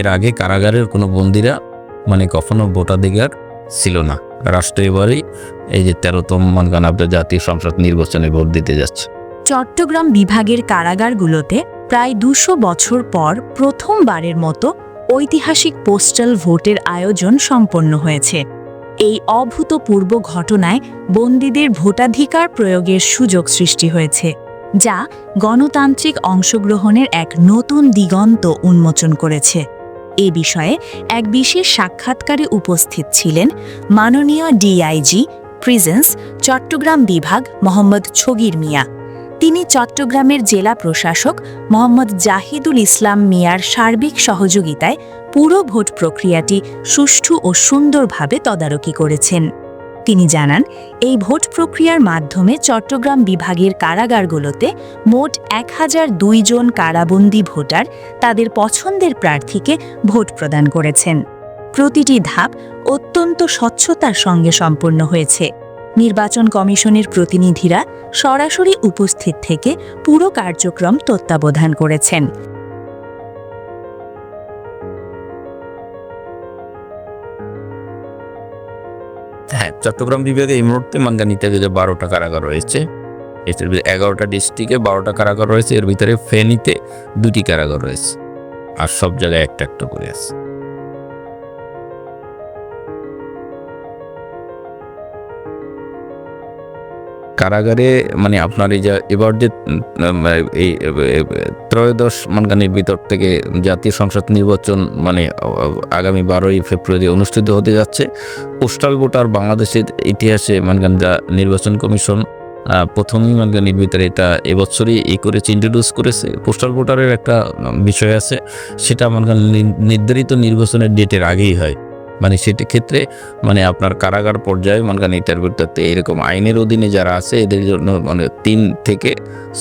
এর আগে কারাগারের কোনো বন্দীরা মানে কখনো ভোটাধিকার ছিল না। রাষ্ট্র এবারই এই যে 13তম আপনার জাতীয় সংসদ নির্বাচনে ভোট দিতে যাচ্ছে। চট্টগ্রাম বিভাগের কারাগারগুলোতে প্রায় 200 বছর পর প্রথমবারের মতো ঐতিহাসিক পোস্টাল ভোটের আয়োজন সম্পন্ন হয়েছে। এই অভূতপূর্ব ঘটনায় বন্দীদের ভোটাধিকার প্রয়োগের সুযোগ সৃষ্টি হয়েছে, যা গণতান্ত্রিক অংশগ্রহণের এক নতুন দিগন্ত উন্মোচন করেছে। এ বিষয়ে এক বিশেষ সাক্ষাৎকারে উপস্থিত ছিলেন মাননীয় ডিআইজি প্রিজেন্স চট্টগ্রাম বিভাগ মোহাম্মদ ছগির মিয়া। তিনি চট্টগ্রামের জেলা প্রশাসক মোহাম্মদ জাহিদুল ইসলাম মিয়ার সার্বিক সহযোগিতায় পুরো ভোট প্রক্রিয়াটি সুষ্ঠু ও সুন্দরভাবে তদারকি করেছেন। তিনি জানান, এই ভোট প্রক্রিয়ার মাধ্যমে চট্টগ্রাম বিভাগের কারাগারগুলোতে মোট 1002 জন কারাবন্দী ভোটার তাদের পছন্দের প্রার্থীকে ভোট প্রদান করেছেন। প্রতিটি ধাপ অত্যন্ত স্বচ্ছতার সঙ্গে সম্পন্ন হয়েছে। নির্বাচন কমিশনের প্রতিনিধিরা সরাসরি উপস্থিত থেকে পুরো কার্যক্রম তত্ত্বাবধান করেছেন। হ্যাঁ, চট্টগ্রাম বিভাগে এই মুহূর্তে মানগানিতে যে 12টা কারাগার রয়েছে, এর ভিতরে 11টা ডিস্ট্রিক্টে 12টা কারাগার রয়েছে। এর ভিতরে ফেনীতে 2টি কারাগার রয়েছে, আর সব জায়গায় একটা একটা করে আছে। কারাগারে মানে আপনার এই যে এবার যে এই 13 মানগানির ভিতর থেকে জাতীয় সংসদ নির্বাচন মানে আগামী 12ই ফেব্রুয়ারি অনুষ্ঠিত হতে যাচ্ছে। পোস্টাল ভোটার বাংলাদেশের ইতিহাসে মানগান নির্বাচন কমিশন প্রথমই মানগানির ভিতরে এটা এবছরই ইন্ট্রোডিউস করেছে। পোস্টাল ভোটারের একটা বিষয় আছে, সেটা মানগান নির্ধারিত নির্বাচনের ডেটের আগেই হয়। মানে সেটা ক্ষেত্রে মানে আপনার কারাগার পর্যায়ে মানগান এটার ভিতরে এরকম আইনের অধীনে যারা আছে এদের জন্য মানে 3 থেকে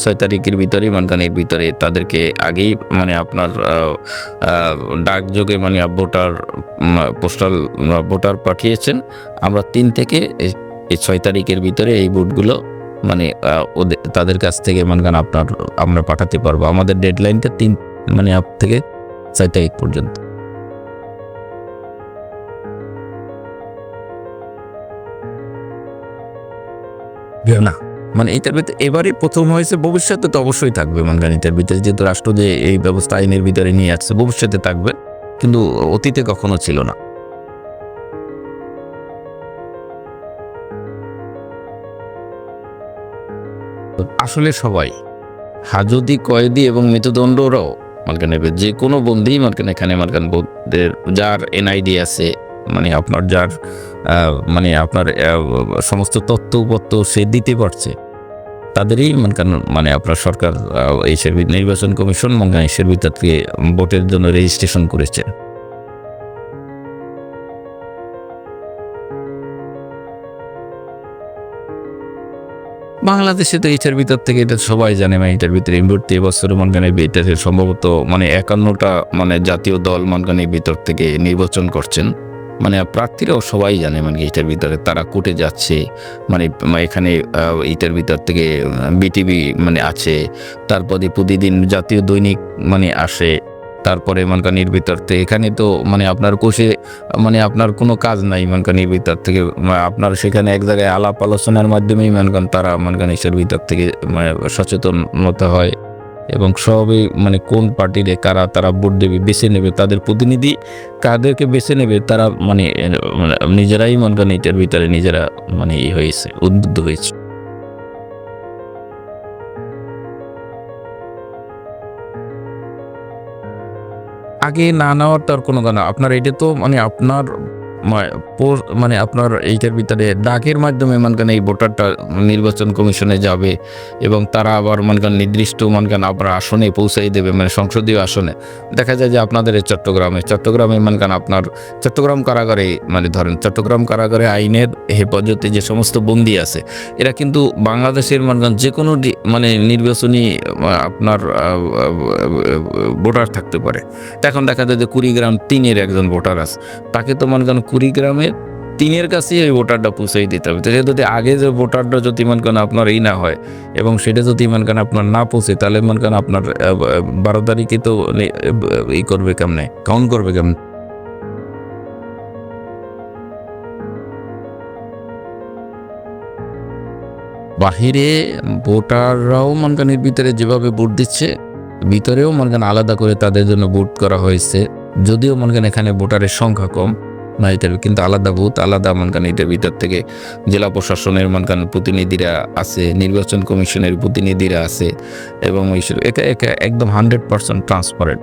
6 তারিখের ভিতরে মানগানের ভিতরে তাদেরকে আগেই মানে আপনার ডাকযোগে মানে পোস্টাল ভোটার পাঠিয়েছেন। আমরা 3 থেকে এই 6 তারিখের ভিতরে এই ভোটগুলো মানে তাদের কাছ থেকে মানগান আমরা পাঠাতে পারবো। আমাদের ডেডলাইনটা 3 মানে থেকে 6 তারিখ পর্যন্ত। না মানে এটার ভিতরে এবারই প্রথম হয়েছে, ভবিষ্যতে তো অবশ্যই থাকবে মানগানিটার ভিতরে, যেহেতু রাষ্ট্র যে এই ব্যবস্থা আইনের ভিতরে নিয়ে আসছে, ভবিষ্যতে থাকবে, কিন্তু অতীতে কখনো ছিল না। আসলে সবাই হাজতি, কয়েদি এবং মৃত্যুদণ্ডরাও মানগান নেবে। যে কোনো বন্দী মানগান এখানে মানগান যার এনআইডি আছে, মানে আপনার যার মানে আপনার সমস্ত তথ্য উপত্য সে দিতে পারছে, তাদেরই মানে আপনার সরকার এই নির্বাচন কমিশন মঙ্গানিসের ভিতর থেকে ভোটের জন্য রেজিস্ট্রেশন করেছে। বাংলাদেশে তো এইটার ভিতর থেকে এটা সবাই জানে, মানে এটার ভিতরে মুহূর্তে এবছর মানগানে এটা সম্ভবত মানে 51টা মানে জাতীয় দল মানগানের ভিতর থেকে নির্বাচন করছেন। মানে প্রার্থীরাও সবাই জানে মানে এটার ভিতরে তারা কোর্টে যাচ্ছে, মানে এখানে এইটার ভিতর থেকে বিটিভি মানে আছে, তারপরে প্রতিদিন জাতীয় দৈনিক মানে আসে, তারপরে মানকানির ভিতর থেকে এখানে তো মানে আপনার কোষে মানে আপনার কোনো কাজ নাই, মানকানির ভিতর থেকে আপনার সেখানে এক জায়গায় আলাপ আলোচনার মাধ্যমেই মানকান তারা মানকানিসের ভিতর থেকে মানে সচেতনতা হয়, এবং সবই মানে কোন পার্টির কারা তারা ভোট দেবে বেছে নেবে, তাদের প্রতিনিধি কাদেরকে বেছে নেবে তারা মানে নিজেরাই মানকান এটার ভিতরে নিজেরা মানে হয়েছে, উদ্বুদ্ধ হয়েছে। আগে না নেওয়ার তার কোনো কারণ, আপনার এটা তো মানে আপনার মানে আপনার এইটার ভিতরে ডাকের মাধ্যমে মানকান এই ভোটারটা নির্বাচন কমিশনে যাবে, এবং তারা আবার মানকান নির্দিষ্ট মানকান আবার আসনে পৌঁছাই দেবে, মানে সংসদীয় আসনে। দেখা যায় যে আপনাদের এই চট্টগ্রামে মানকান আপনার চট্টগ্রাম কারাগারে মানে ধরেন চট্টগ্রাম কারাগারে আইনের হেফাজতে যে সমস্ত বন্দী আছে, এরা কিন্তু বাংলাদেশের মানকান যে কোনো মানে নির্বাচনী আপনার ভোটার থাকতে পারে। এখন দেখা যায় যে কুড়িগ্রাম 3-এর একজন ভোটার আছে, তাকে তো মানকান কুড়িগ্রামের তিনের কাছেই ওই ভোটারটা পৌঁছাই দিতে হবে। তো সে যদি আগে যে ভোটারটা যদি মনে করেন আপনার এই না হয় এবং সেটা যদি মনে করেন আপনার না পৌঁছে, তাহলে মনে করেন আপনার 12 তারিখে তো ই করবে কেমনে, কাউন্ট করবে কেমনে? বাহিরে ভোটাররাও মনে করেন এর ভিতরে যেভাবে ভোট দিচ্ছে, ভিতরেও মনে করেন আলাদা করে তাদের জন্য ভোট করা হয়েছে। যদিও মনে করেন এখানে ভোটারের সংখ্যা কম না, এটার কিন্তু আলাদা বুথ, আলাদা মনে করেন এটার ভিতর থেকে জেলা প্রশাসনের মনে করেন প্রতিনিধিরা আছে, নির্বাচন কমিশনের প্রতিনিধিরা আছে, এবং একা একা একদম 100% ট্রান্সপারেন্ট।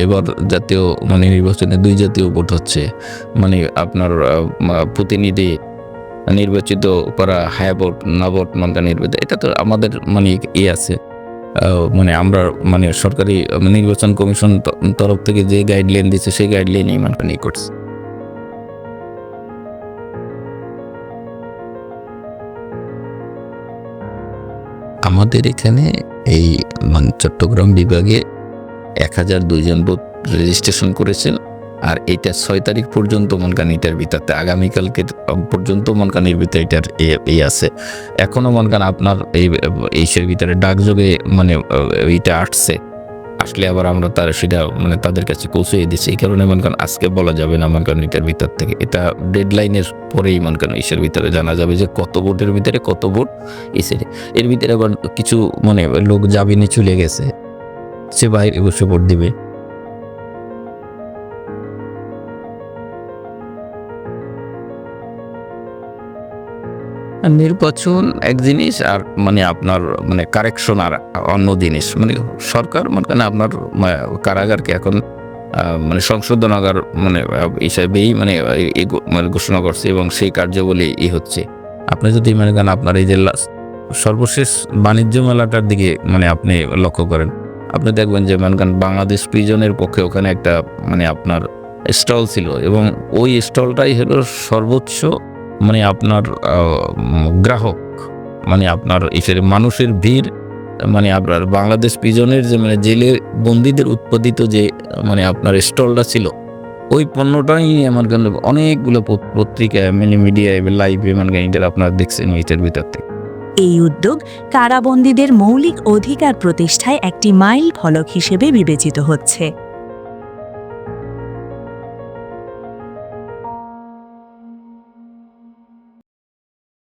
এবার জাতীয় মানে নির্বাচনে 2 জাতীয় ভোট হচ্ছে, মানে আপনার প্রতিনিধি নির্বাচিত করা, হ্যাঁ ভোট না ভোট মনে করেন নির্বাচিত। এটা তো আমাদের মানে আছে, মানে আমরা মানে সরকারি নির্বাচন কমিশন তরফ থেকে যে গাইডলাইন দিচ্ছে সেই গাইডলাইনেই মনে করেন করছে। আমাদের এখানে এই মানে চট্টগ্রাম বিভাগে 1002 জন ভোট রেজিস্ট্রেশন করেছেন, আর এটা 6 তারিখ পর্যন্ত মনে করেন এটার ভিতরে, আগামীকালকে পর্যন্ত মনে করেন এর ভিতরে এটার এই আছে। এখনো মনে করেন আপনার এইসের ভিতরে ডাকযোগে মানে এইটা আসলে আবার আমরা সেটা মানে তাদের কাছে পৌঁছে দিচ্ছি। এই কারণে মনে করেন আজকে বলা যাবে না মনে করেন এটার ভিতর থেকে, এটা ডেডলাইনের পরেই মনে করেন এইসের ভিতরে জানা যাবে যে কত ভোটের ভিতরে কত ভোট এসে। এর ভিতরে আবার কিছু মানে লোক জামিনে চলে গেছে, সে বাইরে বসে ভোট দিবে। নির্বাচন এক জিনিস, আর মানে আপনার মানে কারেকশন আর অন্য জিনিস। মানে সরকার মনে করেন আপনার কারাগারকে এখন মানে সংশোধনাগার মানে হিসাবেই মানে মানে ঘোষণা করছে, এবং সেই কার্যাবলী হচ্ছে। আপনি যদি মনে করেন আপনার এই যে সর্বশেষ বাণিজ্য মেলাটার দিকে মানে আপনি লক্ষ্য করেন, আপনি দেখবেন যে মনে করেন বাংলাদেশ প্রিজনের পক্ষে ওখানে একটা মানে আপনার স্টল ছিল, এবং ওই স্টলটাই হলো সর্বোচ্চ মানে আপনার গ্রাহক, মানে আপনার এসের মানুষের ভিড়, মানে আপনার বাংলাদেশ প্রিজনের যে মানে জেলে বন্দীদের উৎপাদিত যে মানে আপনার স্টলটা ছিল, ওই পণ্যটাই আমার কেন অনেকগুলো পত্রিকায় মানে মিডিয়ায় লাইভে মানে আপনারা দেখছেন এইটার ভিতর থেকে। এই উদ্যোগ কারাবন্দীদের মৌলিক অধিকার প্রতিষ্ঠায় একটি মাইল ফলক হিসেবে বিবেচিত হচ্ছে।